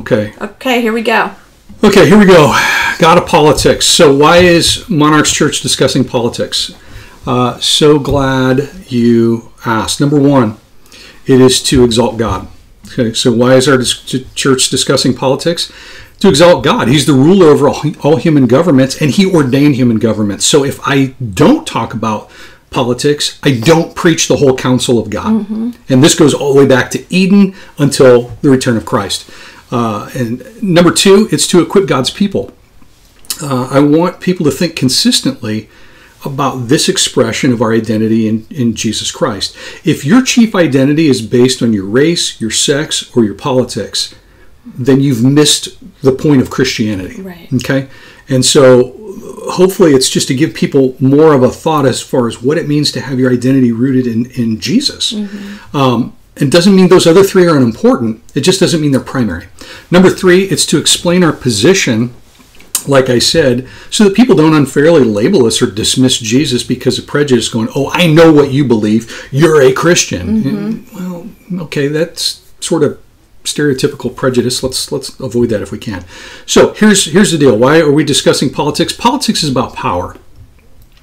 Okay. Okay, here we go. Okay, here we go. God of politics. So why is Monarchs Church discussing politics? So glad you asked. Number one, it is to exalt God. Okay, so why is our church discussing politics? To exalt God. He's the ruler over all human governments, and he ordained human governments. So if I don't talk about politics, I don't preach the whole counsel of God. Mm-hmm. And this goes all the way back to Eden until the return of Christ. And number two, it's to equip God's people. I want people to think consistently about this expression of our identity in Jesus Christ. If your chief identity is based on your race, your sex, or your politics, then you've missed the point of Christianity. Right. Okay? And so hopefully it's just to give people more of a thought as far as what it means to have your identity rooted in Jesus. Mm-hmm. It doesn't mean those other three are unimportant. It just doesn't mean they're primary. Number three, it's to explain our position, like I said, so that people don't unfairly label us or dismiss Jesus because of prejudice, going, oh, I know what you believe. You're a Christian. Mm-hmm. Well, okay, that's sort of stereotypical prejudice. Let's avoid that if we can. So here's the deal. Why are we discussing politics? Politics is about power.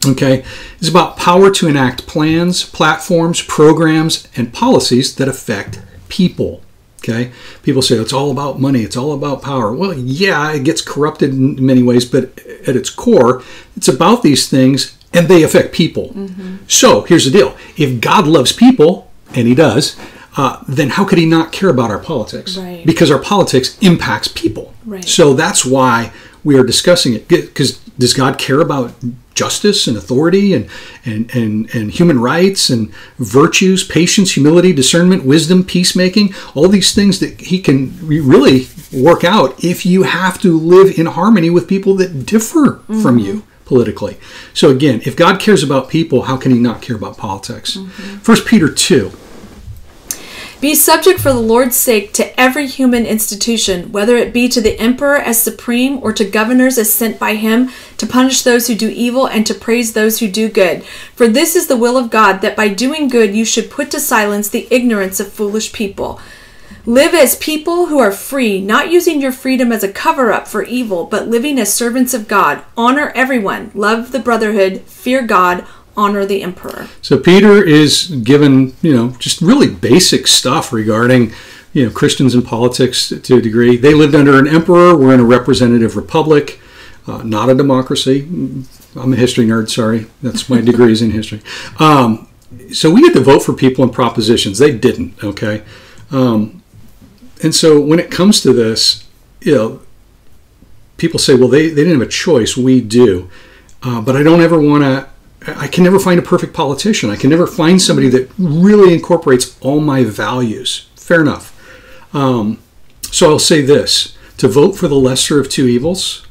Okay, it's about power to enact plans, platforms, programs, and policies that affect people. Okay, people say it's all about money, it's all about power. Well, yeah, it gets corrupted in many ways, but at its core, it's about these things, and they affect people. Mm-hmm. So here's the deal: if God loves people, and He does, then how could He not care about our politics? Right. Because our politics impacts people. Right. So that's why we are discussing it. Because does God care about justice and authority and human rights and virtues, patience, humility, discernment, wisdom, peacemaking, all these things that He can really work out if you have to live in harmony with people that differ from you politically. So again, if God cares about people, how can He not care about politics? 1 Peter 2. Be subject for the Lord's sake to every human institution, whether it be to the emperor as supreme or to governors as sent by him, to punish those who do evil and to praise those who do good. For this is the will of God, that by doing good you should put to silence the ignorance of foolish people. Live as people who are free, not using your freedom as a cover-up for evil, but living as servants of God. Honor everyone, love the brotherhood, fear God, honor the emperor. So Peter is given, just really basic stuff regarding, Christians and politics to a degree. They lived under an emperor. We're in a representative republic, not a democracy. I'm a history nerd, sorry. That's my degree is in history. So we get to vote for people and propositions. They didn't, okay? And so when it comes to this, people say, well, they didn't have a choice. We do. But I don't ever want to, I can never find a perfect politician. I can never find somebody that really incorporates all my values. Fair enough. So I'll say this. To vote for the lesser of two evils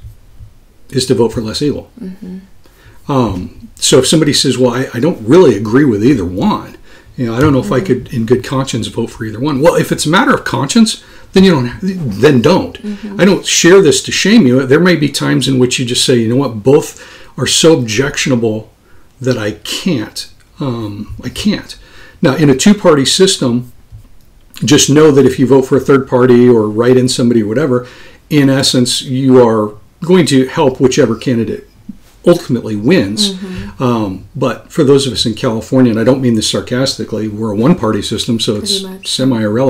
is to vote for less evil. Mm-hmm. So if somebody says, well, I don't really agree with either one, I don't know if I could in good conscience vote for either one. Well, if it's a matter of conscience, then don't. Mm-hmm. I don't share this to shame you. There may be times in which you just say, you know what, both are so objectionable that I can't. Now, in a two-party system, just know that if you vote for a third party or write in somebody or whatever, in essence, you are going to help whichever candidate ultimately wins. Mm-hmm. But for those of us in California, and I don't mean this sarcastically, we're a one-party system, so it's semi-irrelevant.